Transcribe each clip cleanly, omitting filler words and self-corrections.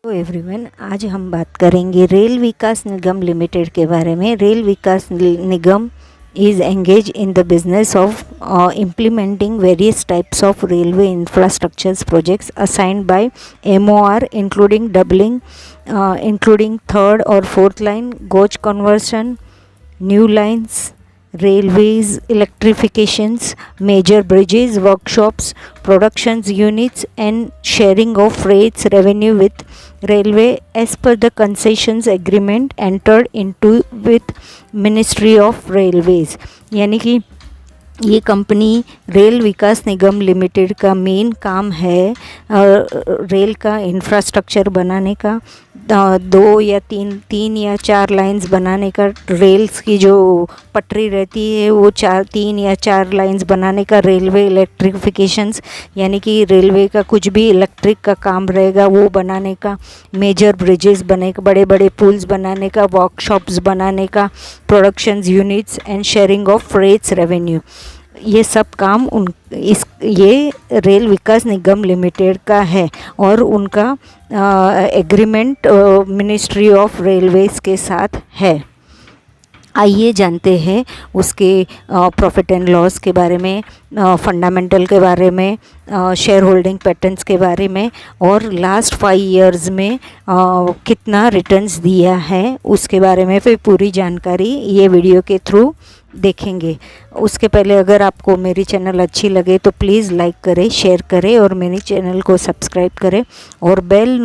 तो एवरीवन, आज हम बात करेंगे रेल विकास निगम लिमिटेड के बारे में। Rail Vikas Nigam is engaged in the business of implementing various types of railway infrastructures projects assigned by MOR, including doubling, including third or fourth line, gauge conversion, new lines, railways electrifications, major bridges, workshops, productions units, and sharing of freights revenue with railway as per the concessions agreement entered into with ministry of Railways. यानी कि ये company rail विकास निगम limited का main काम है rail का infrastructure बनाने का, दो या तीन या चार लाइंस बनाने का, रेल्स की जो पटरी रहती है वो तीन या चार लाइंस बनाने का, रेलवे इलेक्ट्रिफिकेशंस यानी कि रेलवे का कुछ भी इलेक्ट्रिक का काम रहेगा वो बनाने का, मेजर ब्रिजेस बनाने का, बड़े बड़े पुल्स बनाने का, वर्कशॉप्स बनाने का, productions units and sharing of freights revenue, ये सब काम ये रेल विकास निगम लिमिटेड का है और उनका एग्रीमेंट मिनिस्ट्री ऑफ रेलवेज़ के साथ है। आइए जानते हैं उसके प्रॉफिट एंड लॉस के बारे में, फंडामेंटल के बारे में, शेयर होल्डिंग पैटर्न्स के बारे में और लास्ट 5 इयर्स में कितना रिटर्न्स दिया है उसके बारे में फिर पूरी जानकारी ये वीडियो के थ्रू देखेंगे। उसके पहले अगर आपको मेरी चैनल अच्छी लगे तो प्लीज़ लाइक करें, शेयर करें और मेरी चैनल को सब्सक्राइब करें और बेल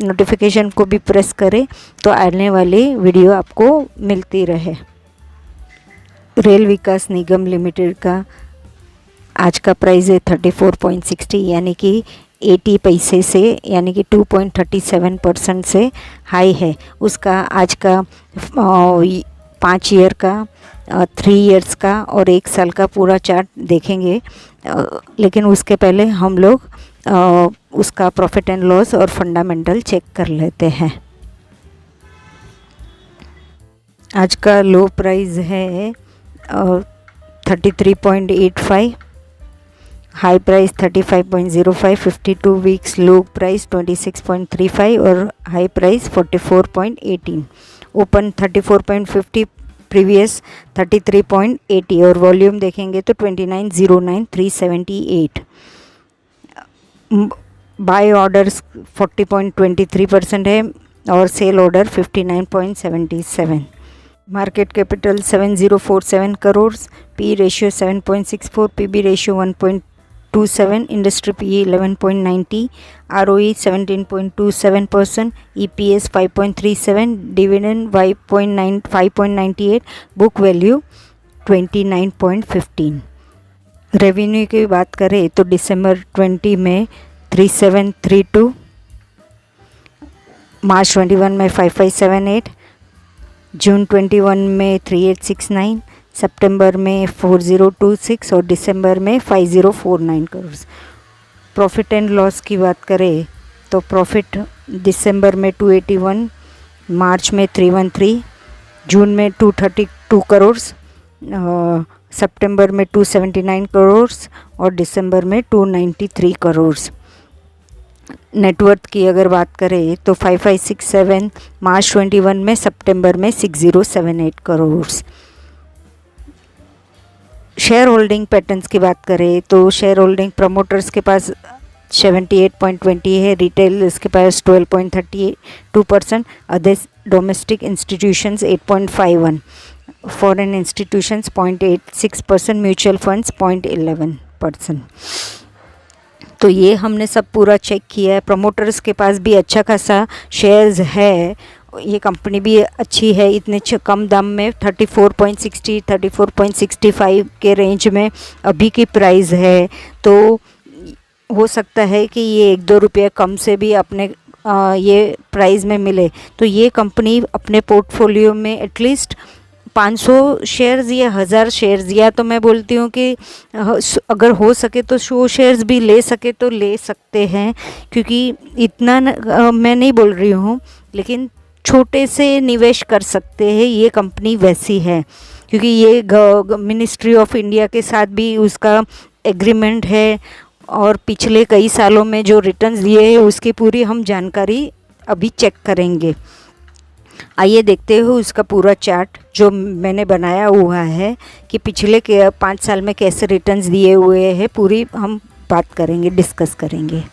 नोटिफिकेशन को भी प्रेस करें तो आने वाली वीडियो आपको मिलती रहे। रेल विकास निगम लिमिटेड का आज का प्राइस है 34.60 यानी कि 80 पैसे से यानी कि 2.37% से हाई है। उसका आज का 5 ईयर का, 3 इयर्स का और 1 साल का पूरा चार्ट देखेंगे, लेकिन उसके पहले हम लोग उसका प्रॉफिट एंड लॉस और फंडामेंटल चेक कर लेते हैं। आज का लो प्राइस है 33.85, high price 35.05, 52 weeks low price 26.35 और हाई प्राइस 44.18, ओपन 34.50, प्रीवियस 33.80 और वॉल्यूम देखेंगे तो 2909,378। बाय ऑर्डर्स 40.23% है और sale order 59.77। Market capital 7047 crore, P ratio 7.64, PB ratio 1.27, industry P 11.90, ROE 17.27%, EPS 5.37, dividend 5.98, book value 29.15। Revenue की बात करें तो दिसंबर 20 में 3732, मार्च 21 में 5578, जून 21 में 3869, सितंबर में 4026 और दिसंबर में 5049 करोड़। प्रॉफिट एंड लॉस की बात करें तो प्रॉफिट दिसंबर में 281, मार्च में 313, जून में 232 करोड़, सितंबर में 279 करोड़ और दिसंबर में 293 करोड़। नेटवर्थ की अगर बात करें तो 5567, मार्च 21 में, सितंबर में 6078 करोड़। शेयर होल्डिंग पैटर्न्स की बात करें तो शेयर होल्डिंग प्रमोटर्स के पास 78.20 है, रिटेल इसके पास 12.32%, others domestic institutions 8.51, foreign institutions 0.86%, mutual funds 0.11%। तो ये हमने सब पूरा चेक किया है। प्रमोटर्स के पास भी अच्छा खासा शेयर्स है, ये कंपनी भी अच्छी है, इतने कम दाम में 34.60, 34.65 के रेंज में अभी की प्राइस है, तो हो सकता है कि ये 1-2 रुपये कम से भी अपने ये प्राइस में मिले। तो ये कंपनी अपने पोर्टफोलियो में एटलीस्ट 500 शेयर्स या 1000 शेयर्स, या तो मैं बोलती हूँ कि अगर हो सके तो 100 शेयर्स भी ले सके तो ले सकते हैं, क्योंकि इतना मैं नहीं बोल रही हूँ, लेकिन छोटे से निवेश कर सकते हैं। ये कंपनी वैसी है क्योंकि ये मिनिस्ट्री ऑफ इंडिया के साथ भी उसका एग्रीमेंट है और पिछले कई सालों में जो रिटर्न्स दिए हैं उसकी पूरी हम जानकारी अभी चेक करेंगे। आइए देखते हो उसका पूरा चार्ट जो मैंने बनाया हुआ है कि पिछले के 5 साल में कैसे रिटर्न्स दिए हुए हैं, पूरी हम बात करेंगे, डिस्कस करेंगे।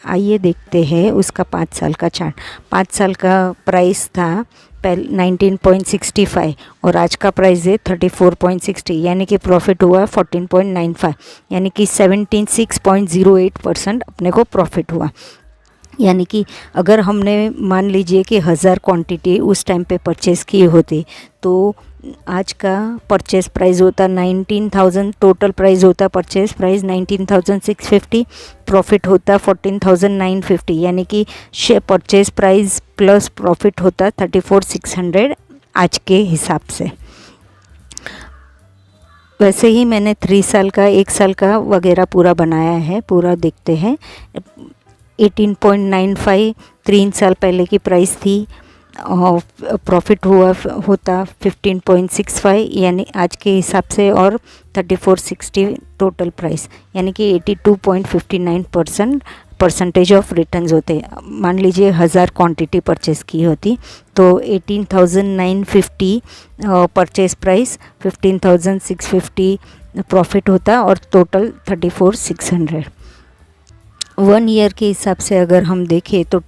आइए देखते हैं उसका 5 साल का चार्ट। 5 साल का प्राइस था 19.65 और आज का प्राइस है 34.60, यानी कि प्रॉफिट हुआ 14.95, यानी कि 76.08% अपने को प्रॉफिट हुआ। यानी कि अगर हमने मान लीजिए कि 1000 क्वांटिटी उस टाइम पे परचेज़ की होती तो आज का परचेज़ प्राइस होता 19,000, टोटल प्राइस होता परचेज़ प्राइस 19,650, प्रॉफिट होता 14,950, यानी कि परचेज़ प्राइस प्लस प्रॉफिट होता 34,600 आज के हिसाब से। वैसे ही मैंने 3 साल का, 1 साल का वगैरह पूरा बनाया है, पूरा देखते हैं। 18.95 3 साल पहले की प्राइस थी, प्रॉफिट होता 15.65 यानी आज के हिसाब से, और 3460 टोटल प्राइस, यानी कि 82.59% परसेंटेज ऑफ रिटर्न्स होते। मान लीजिए 1000 क्वांटिटी परचेज़ की होती तो 18,950 परचेज़ प्राइस, 15,650 प्रॉफिट होता और टोटल 34,600। 1 ईयर के हिसाब से अगर हम देखें तो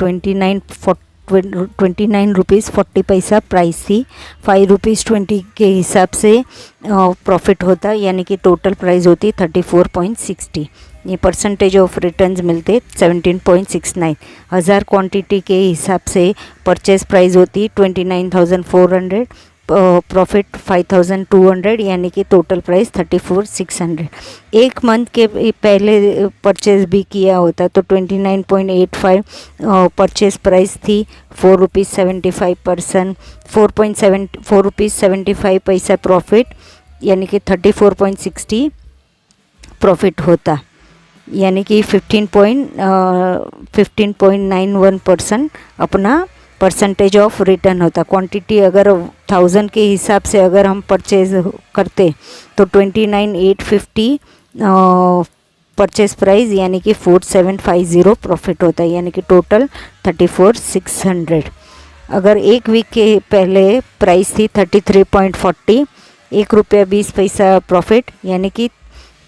29 रुपीज़ 40 पैसा प्राइस थी, 5 रुपीज़ 20 के हिसाब से प्रॉफिट होता, यानी कि टोटल प्राइस होती 34.60। ये परसेंटेज ऑफ रिटर्न्स मिलते 17.69। 1000 क्वांटिटी के हिसाब से परचेज प्राइस होती 29,400, प्रॉफिट 5,200, यानी कि टोटल प्राइस 34,600। एक मंथ के पहले परचेज भी किया होता तो 29.85 परचेज प्राइस थी, 4 रुपीज़ 75%, 4 रुपीज़ 75 पैसा प्रॉफिट, यानी कि 34.60 प्रॉफिट होता, यानी कि 15.91% अपना परसेंटेज ऑफ रिटर्न होता। क्वांटिटी अगर 1000 के हिसाब से अगर हम परचेज करते तो 29,850 परचेज प्राइस, यानी कि 4750 प्रॉफिट होता है, यानी कि टोटल 34,600। अगर एक वीक के पहले प्राइस थी 33.40, 1 रुपया 20 पैसा प्रॉफिट, यानी कि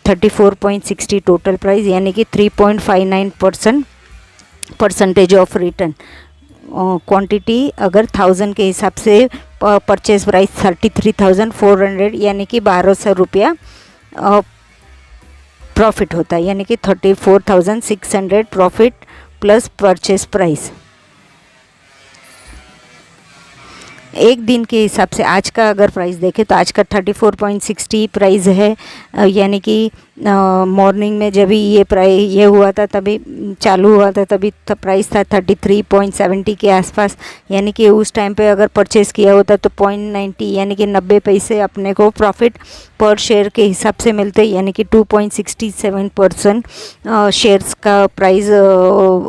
34.60 टोटल प्राइस, यानी कि 3.59% परसेंटेज ऑफ रिटर्न। क्वांटिटी अगर 1000 के हिसाब से परचेज प्राइस 33,400, यानी कि 1200 रुपया प्रॉफिट होता है, यानी कि 34,600 प्रॉफिट प्लस परचेज प्राइस। एक दिन के हिसाब से आज का अगर प्राइस देखें तो आज का 34.60 प्राइस है, यानी कि मॉर्निंग में जब ये प्राइस ये हुआ था तभी चालू हुआ था तभी प्राइस था 33.70 के आसपास, यानी कि उस टाइम पे अगर परचेज़ किया होता तो 0.90 यानी कि 90 पैसे अपने को प्रॉफिट पर शेयर के हिसाब से मिलते, यानी कि 2.67% शेयर्स का प्राइस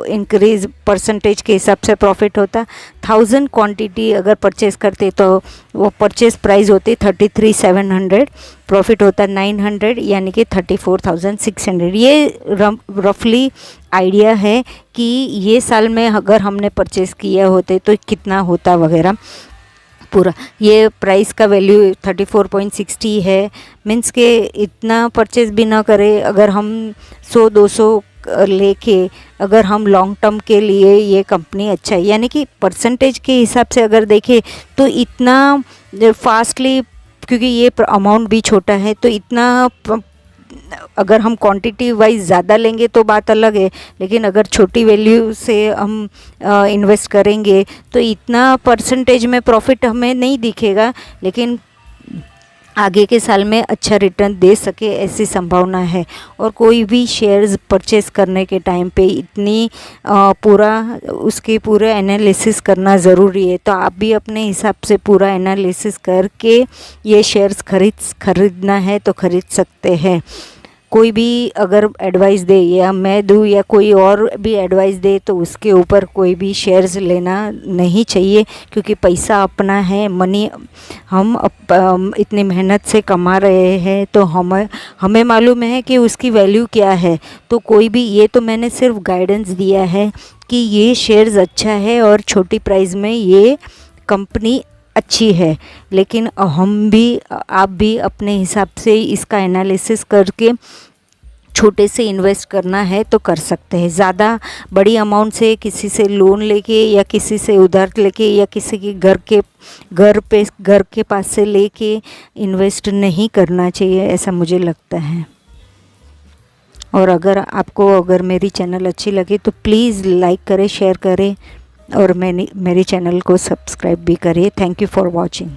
इंक्रीज परसेंटेज के हिसाब से प्रॉफिट होता। 1000 क्वांटिटी अगर परचेज़ करते तो वो परचेज़ प्राइस होती 33,700, प्रॉफिट होता 900, यानी कि 34,600। ये रफली आइडिया है कि ये साल में अगर हमने परचेज़ किया होते तो कितना होता वगैरह पूरा। ये प्राइस का वैल्यू 34.60 है, मीन्स के इतना परचेज़ भी ना करें। अगर हम 100-200 लेके अगर हम लॉन्ग टर्म के लिए ये कंपनी अच्छा है, यानी कि परसेंटेज के हिसाब से अगर देखें तो इतना फास्टली, क्योंकि ये अमाउंट भी छोटा है तो इतना अगर हम क्वांटिटी वाइज ज़्यादा लेंगे तो बात अलग है, लेकिन अगर छोटी वैल्यू से हम इन्वेस्ट करेंगे तो इतना परसेंटेज में प्रॉफिट हमें नहीं दिखेगा, लेकिन आगे के साल में अच्छा रिटर्न दे सके ऐसी संभावना है। और कोई भी शेयर्स परचेस करने के टाइम पे इतनी पूरा उसके पूरा एनालिसिस करना ज़रूरी है। तो आप भी अपने हिसाब से पूरा एनालिसिस करके ये शेयर्स खरीदना है तो खरीद सकते हैं। कोई भी अगर एडवाइस दे या मैं दूँ या कोई और भी एडवाइस दे तो उसके ऊपर कोई भी शेयर्स लेना नहीं चाहिए, क्योंकि पैसा अपना है, मनी हम इतनी मेहनत से कमा रहे हैं तो हमें मालूम है कि उसकी वैल्यू क्या है। तो कोई भी, ये तो मैंने सिर्फ गाइडेंस दिया है कि ये शेयर्स अच्छा है और छोटी प्राइस में ये कंपनी अच्छी है, लेकिन हम भी, आप भी अपने हिसाब से इसका एनालिसिस करके छोटे से इन्वेस्ट करना है तो कर सकते हैं। ज़्यादा बड़ी अमाउंट से किसी से लोन लेके या किसी से उधार लेके या किसी के घर के पास से लेके इन्वेस्ट नहीं करना चाहिए, ऐसा मुझे लगता है। और अगर मेरी चैनल अच्छी लगे तो प्लीज़ लाइक करें, शेयर करें और मेरी चैनल को सब्सक्राइब भी करें। Thank you for watching.